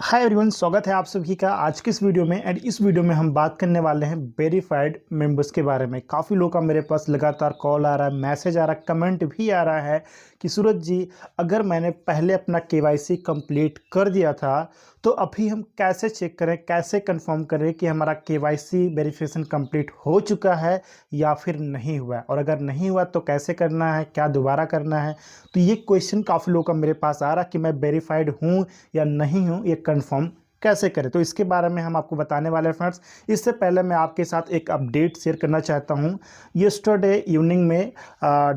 Hi everyone, स्वागत है आप सभी का आज की इस वीडियो में। एंड इस वीडियो में हम बात करने वाले हैं वेरीफाइड मेंबर्स के बारे में। काफ़ी लोगों का मेरे पास लगातार कॉल आ रहा है, मैसेज आ रहा है, कमेंट भी आ रहा है कि सूरज जी, अगर मैंने पहले अपना केवाईसी कंप्लीट कर दिया था तो अभी हम कैसे चेक करें, कैसे कंफर्म करें कि हमारा केवाईसी वेरिफिकेशन कंप्लीट हो चुका है या फिर नहीं हुआ है, और अगर नहीं हुआ तो कैसे करना है, क्या दोबारा करना है। तो ये क्वेश्चन काफ़ी लोगों का मेरे पास आ रहा है कि मैं वेरीफाइड हूँ या नहीं हूँ, ये कंफर्म कैसे करें। तो इसके बारे में हम आपको बताने वाले हैं फ्रेंड्स। इससे पहले मैं आपके साथ एक अपडेट शेयर करना चाहता हूँ। येस्टरडे इवनिंग में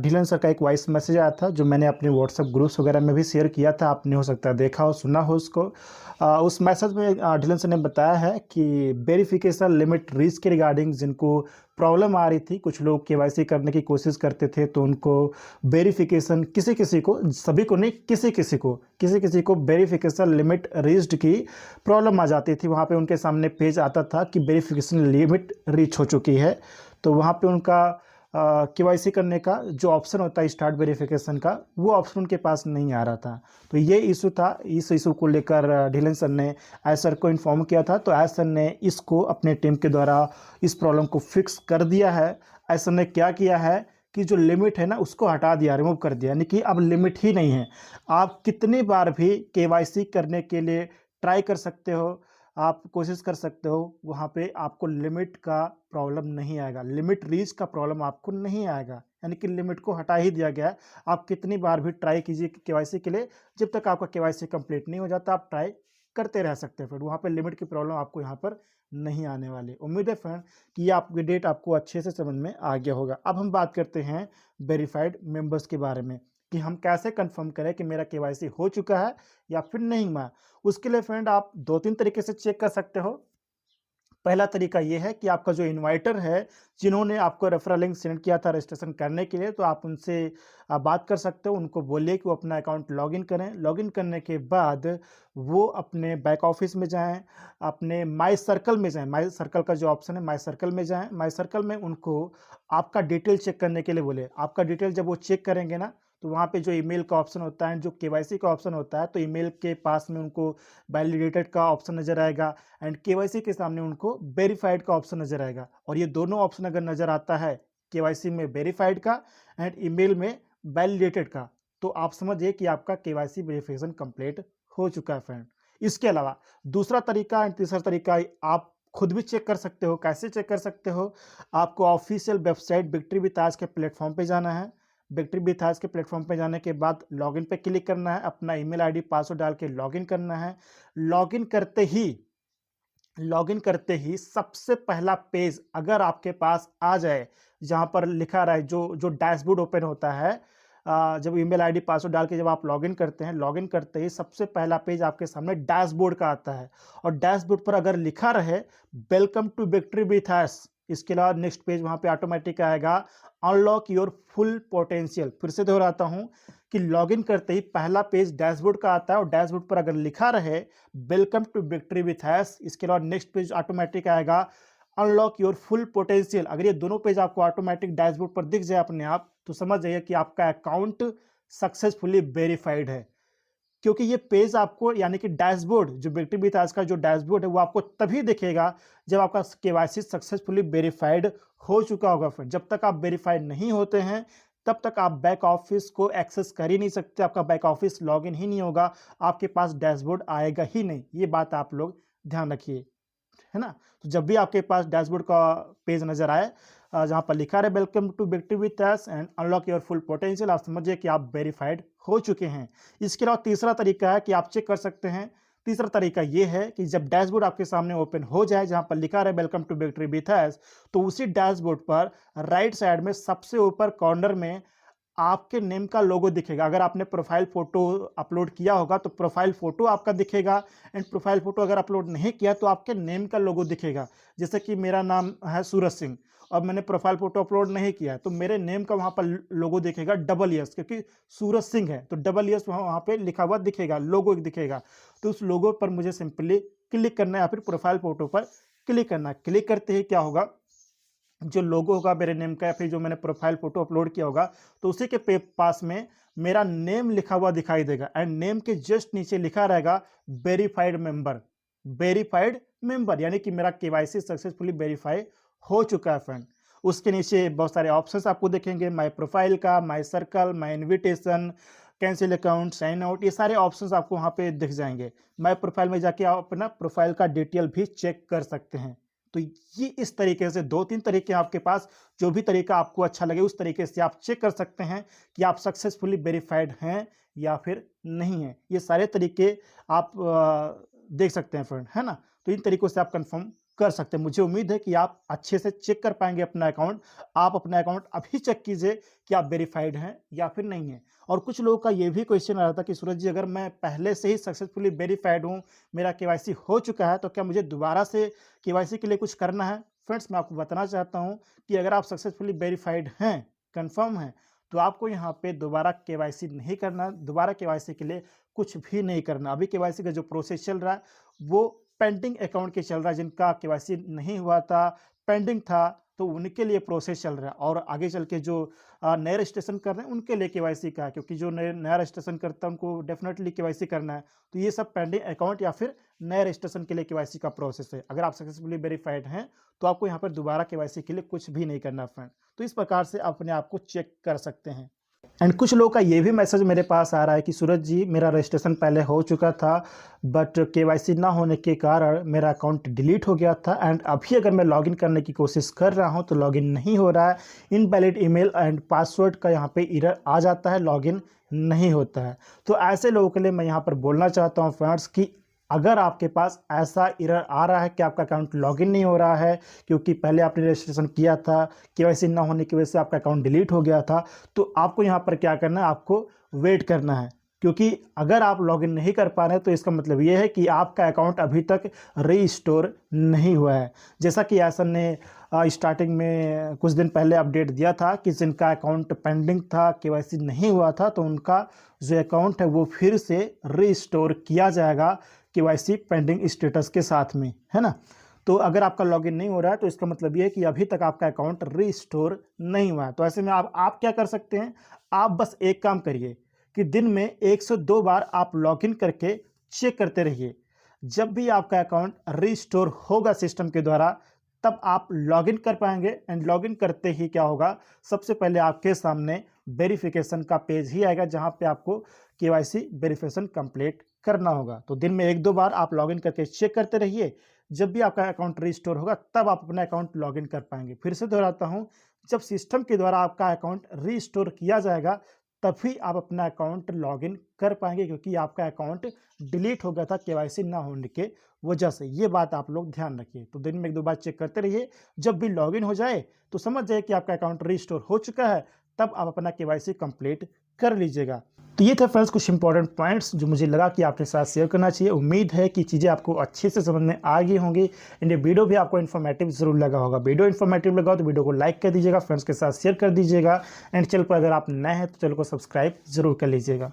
ढिलन सर का एक वॉइस मैसेज आया था, जो मैंने अपने व्हाट्सएप ग्रुप्स वगैरह में भी शेयर किया था। आपने हो सकता है देखा हो, सुना हो उसको। उस मैसेज में ढिलन सर ने बताया है कि वेरिफिकेशन लिमिट रीच के रिगार्डिंग जिनको प्रॉब्लम आ रही थी, कुछ लोग केवाईसी करने की कोशिश करते थे तो उनको वेरिफिकेशन किसी किसी को, सभी को नहीं, किसी किसी को वेरिफिकेशन लिमिट रीच्ड की प्रॉब्लम आ जाती थी। वहाँ पे उनके सामने पेज आता था कि वेरिफिकेशन लिमिट रीच हो चुकी है। तो वहाँ पे उनका केवाईसी करने का जो ऑप्शन होता है स्टार्ट वेरिफिकेशन का, वो ऑप्शन उनके पास नहीं आ रहा था। तो ये इशू था। इस इशू को लेकर ढिलन सर ने एस सर को इन्फॉर्म किया था। तो एस सर ने इसको अपने टीम के द्वारा इस प्रॉब्लम को फिक्स कर दिया है। एस सर ने क्या किया है कि जो लिमिट है ना, उसको हटा दिया, रिमूव कर दिया, यानी कि अब लिमिट ही नहीं है। आप कितनी बार भी केवाईसी करने के लिए ट्राई कर सकते हो, आप कोशिश कर सकते हो। वहाँ पे आपको लिमिट का प्रॉब्लम नहीं आएगा, लिमिट रीच का प्रॉब्लम आपको नहीं आएगा, यानी कि लिमिट को हटा ही दिया गया है। आप कितनी बार भी ट्राई कीजिए केवाईसी के लिए, जब तक आपका केवाईसी कंप्लीट नहीं हो जाता आप ट्राई करते रह सकते हैं। फिर वहाँ पे लिमिट की प्रॉब्लम आपको यहाँ पर नहीं आने वाली। उम्मीद है फ्रेंड कि ये अपडेट आपको अच्छे से समझ में आ गया होगा। अब हम बात करते हैं वेरीफाइड मेंबर्स के बारे में कि हम कैसे कंफर्म करें कि मेरा केवाईसी हो चुका है या फिर नहीं हुआ। उसके लिए फ्रेंड आप दो तीन तरीके से चेक कर सकते हो। पहला तरीका ये है कि आपका जो इनवाइटर है, जिन्होंने आपको रेफरल लिंक सेंड किया था रजिस्ट्रेशन करने के लिए, तो आप उनसे बात कर सकते हो। उनको बोलिए कि वो अपना अकाउंट लॉगिन करें। लॉगिन करने के बाद वो अपने बैक ऑफिस में जाएं, अपने माई सर्कल में जाएं। माई सर्कल का जो ऑप्शन है, माई सर्कल में जाएं। माई सर्कल में उनको आपका डिटेल चेक करने के लिए बोले। आपका डिटेल जब वो चेक करेंगे ना, तो वहाँ पे जो ईमेल का ऑप्शन होता है, जो केवाईसी का ऑप्शन होता है, तो ईमेल के पास में उनको वैलिडेटेड का ऑप्शन नजर आएगा एंड केवाईसी के सामने उनको वेरीफाइड का ऑप्शन नजर आएगा। और ये दोनों ऑप्शन अगर नजर आता है, केवाईसी में वेरीफाइड का एंड ईमेल में वैलिडेटेड का, तो आप समझिए कि आपका केवाईसी वेरिफिकेशन कंप्लीट हो चुका है फ्रेंड। इसके अलावा दूसरा तरीका एंड तीसरा तरीका आप खुद भी चेक कर सकते हो। कैसे चेक कर सकते हो? आपको ऑफिशियल वेबसाइट विक्ट्री विद आज के प्लेटफॉर्म पे जाना है। विक्ट्री विद आज के प्लेटफॉर्म पे जाने के बाद लॉगिन पे क्लिक करना है, अपना ईमेल आईडी पासवर्ड डाल के लॉगिन करना है। लॉगिन करते ही सबसे पहला पेज अगर आपके पास आ जाए, जहां पर लिखा रहा है, जो जो डैशबोर्ड ओपन होता है, जब ईमेल आईडी पासवर्ड डाल के जब आप लॉगिन करते हैं, लॉगिन करते ही सबसे पहला पेज आपके सामने डैशबोर्ड का आता है। और डैशबोर्ड पर अगर लिखा रहे welcome to victory with us, इसके अलावा नेक्स्ट पेज वहां पे ऑटोमेटिक आएगा अनलॉक योर फुल पोटेंशियल। फिर से दोहराता हूं कि लॉगिन करते ही पहला पेज डैशबोर्ड का आता है, और डैशबोर्ड पर अगर लिखा रहे welcome to victory with us, इसके अलावा नेक्स्ट पेज ऑटोमेटिक आएगा अनलॉक योर फुल पोटेंशियल। अगर ये दोनों पेज आपको ऑटोमेटिक डैशबोर्ड पर दिख जाए अपने आप, तो समझ जाइए कि आपका अकाउंट सक्सेसफुली वेरीफाइड है। क्योंकि ये पेज आपको, यानी कि डैशबोर्ड, जो विक्ट्री विथ आज का जो डैशबोर्ड है, वो आपको तभी दिखेगा जब आपका केवाईसी सक्सेसफुली वेरीफाइड हो चुका होगा। फिर जब तक आप वेरीफाइड नहीं होते हैं, तब तक आप बैक ऑफिस को एक्सेस कर ही नहीं सकते। आपका बैक ऑफिस लॉगिन ही नहीं होगा, आपके पास डैशबोर्ड आएगा ही नहीं। ये बात आप लोग ध्यान रखिए, है ना। तो जब भी आपके पास डैशबोर्ड का पेज नजर आए, जहां पर लिखा है welcome to victory with us and unlock your full potential, आप समझिए कि आप वेरीफाइड हो चुके हैं। इसके अलावा तीसरा तरीका है कि आप चेक कर सकते हैं। तीसरा तरीका यह है कि जब डैशबोर्ड आपके सामने ओपन हो जाए, जहां पर लिखा है welcome to victory with us, तो उसी डैशबोर्ड पर राइट साइड में सबसे ऊपर कॉर्नर में आपके नेम का लोगो दिखेगा। अगर आपने प्रोफाइल फोटो अपलोड किया होगा तो प्रोफाइल फोटो आपका दिखेगा, एंड प्रोफाइल फोटो अगर अपलोड नहीं किया तो आपके नेम का लोगो दिखेगा। जैसे कि मेरा नाम है सूरज सिंह और मैंने प्रोफाइल फोटो अपलोड नहीं किया है, तो मेरे नेम का वहां पर लोगो दिखेगा डबल एस, क्योंकि सूरज सिंह है तो डबल एस वहां पे लिखा हुआ दिखेगा, लोगो दिखेगा। तो उस लोगो पर मुझे सिंपली क्लिक करना है, या फिर प्रोफाइल फोटो पर क्लिक करना है। क्लिक करते ही क्या होगा, जो लोगो होगा मेरे नेम का, या फिर जो मैंने प्रोफाइल फोटो अपलोड किया होगा, तो उसी के पास में मेरा नेम लिखा हुआ दिखाई देगा एंड नेम के जस्ट नीचे लिखा रहेगा वेरीफाइड मेंबर। वेरीफाइड मेंबर यानी कि मेरा केवाईसी सक्सेसफुली वेरीफाई हो चुका है फ्रेंड। उसके नीचे बहुत सारे ऑप्शंस आपको देखेंगे, माय प्रोफाइल का, my circle, my invitation, cancel account, sign out, ये सारे ऑप्शंस आपको वहाँ पे दिख जाएंगे। माय प्रोफाइल में जाके आप अपना प्रोफाइल का डिटेल भी चेक कर सकते हैं। तो ये इस तरीके से 2-3 तरीके हैं आपके पास, जो भी तरीका आपको अच्छा लगे उस तरीके से आप चेक कर सकते हैं कि आप सक्सेसफुली वेरीफाइड हैं या फिर नहीं हैं। ये सारे तरीके आप देख सकते हैं फ्रेंड, है ना। तो इन तरीकों से आप कंफर्म कर सकते हैं। मुझे उम्मीद है कि आप अच्छे से चेक कर पाएंगे अपना अकाउंट। आप अपना अकाउंट अभी चेक कीजिए कि आप वेरीफाइड हैं या फिर नहीं है। और कुछ लोगों का ये भी क्वेश्चन आ रहा था कि सूरज जी, अगर मैं पहले से ही सक्सेसफुली वेरीफाइड हूँ, मेरा केवाईसी हो चुका है, तो क्या मुझे दोबारा से केवाईसी के लिए कुछ करना है? फ्रेंड्स, मैं आपको बताना चाहता हूँ कि अगर आप सक्सेसफुली वेरीफाइड हैं, कंफर्म है, तो आपको यहाँ पे दोबारा केवाईसी नहीं करना। दोबारा केवाईसी के लिए कुछ भी नहीं करना। अभी केवाईसी का जो प्रोसेस चल रहा है वो पेंडिंग अकाउंट के चल रहा है, जिनका केवाईसी नहीं हुआ था, पेंडिंग था, तो उनके लिए प्रोसेस चल रहा है। और आगे चल के जो नए रजिस्ट्रेशन कर रहे हैं उनके लिए केवाईसी का है, क्योंकि जो नया रजिस्ट्रेशन करता है उनको डेफिनेटली केवाईसी करना है। तो ये सब पेंडिंग अकाउंट या फिर नए रजिस्ट्रेशन के लिए केवाईसी का प्रोसेस है। अगर आप सक्सेसफुली वेरीफाइड हैं तो आपको यहाँ पर दोबारा केवाईसी के लिए कुछ भी नहीं करना फ्रेंड। तो इस प्रकार से आप अपने आप को चेक कर सकते हैं। एंड कुछ लोगों का ये भी मैसेज मेरे पास आ रहा है कि सूरज जी, मेरा रजिस्ट्रेशन पहले हो चुका था, बट केवाईसी ना होने के कारण मेरा अकाउंट डिलीट हो गया था एंड अभी अगर मैं लॉगिन करने की कोशिश कर रहा हूं तो लॉगिन नहीं हो रहा है। इनवैलिड ईमेल एंड पासवर्ड का यहाँ पे एरर आ जाता है, लॉगिन नहीं होता है। तो ऐसे लोगों के लिए मैं यहाँ पर बोलना चाहता हूँ फ्रेंड्स कि अगर आपके पास ऐसा एरर आ रहा है कि आपका अकाउंट लॉगिन नहीं हो रहा है, क्योंकि पहले आपने रजिस्ट्रेशन किया था, केवाईसी ना होने की वजह से आपका अकाउंट डिलीट हो गया था, तो आपको यहाँ पर क्या करना है, आपको वेट करना है। क्योंकि अगर आप लॉगिन नहीं कर पा रहे हैं तो इसका मतलब ये है कि आपका अकाउंट अभी तक रीस्टोर नहीं हुआ है। जैसा कि एसन ने स्टार्टिंग में कुछ दिन पहले अपडेट दिया था कि जिनका अकाउंट पेंडिंग था, केवाईसी नहीं हुआ था, तो उनका जो अकाउंट है वो फिर से रीस्टोर किया जाएगा केवाईसी पेंडिंग स्टेटस के साथ में, है ना। तो अगर आपका लॉगिन नहीं हो रहा है तो इसका मतलब ये है कि अभी तक आपका अकाउंट रीस्टोर नहीं हुआ है। तो ऐसे में आप क्या कर सकते हैं, आप बस एक काम करिए कि दिन में 102 बार आप लॉगिन करके चेक करते रहिए। जब भी आपका अकाउंट रीस्टोर होगा सिस्टम के द्वारा, तब आप लॉगिन कर पाएंगे। एंड लॉगिन करते ही क्या होगा, सबसे पहले आपके सामने वेरिफिकेशन का पेज ही आएगा, जहां पे आपको केवाईसी वेरिफिकेशन कंप्लीट करना होगा। तो दिन में 1-2 बार आप लॉगिन करके चेक करते रहिए। जब भी आपका अकाउंट रीस्टोर होगा तब आप अपना अकाउंट लॉगिन कर पाएंगे। फिर से दोहराता हूं, जब सिस्टम के द्वारा आपका अकाउंट रीस्टोर किया जाएगा तभी आप अपना अकाउंट लॉगिन कर पाएंगे, क्योंकि आपका अकाउंट डिलीट हो गया था केवाईसी ना होने के वजह से। ये बात आप लोग ध्यान रखिए। तो दिन में 1-2 बार चेक करते रहिए। जब भी लॉगिन हो जाए तो समझ जाए कि आपका अकाउंट रीस्टोर हो चुका है, तब आप अपना केवाईसी कंप्लीट कर लीजिएगा। तो ये थे फ्रेंड्स कुछ इंपॉर्टेंट पॉइंट्स जो मुझे लगा कि आपके साथ शेयर करना चाहिए। उम्मीद है कि चीज़ें आपको अच्छे से समझ में आ गई होंगी एंड ये वीडियो भी आपको इन्फॉर्मेटिव जरूर लगा होगा। वीडियो इन्फॉर्मेटिव लगा हो तो वीडियो को लाइक कर दीजिएगा, फ्रेंड्स के साथ शेयर कर दीजिएगा एंड चैनल पर अगर आप नए हैं तो चैनल को सब्सक्राइब जरूर कर लीजिएगा।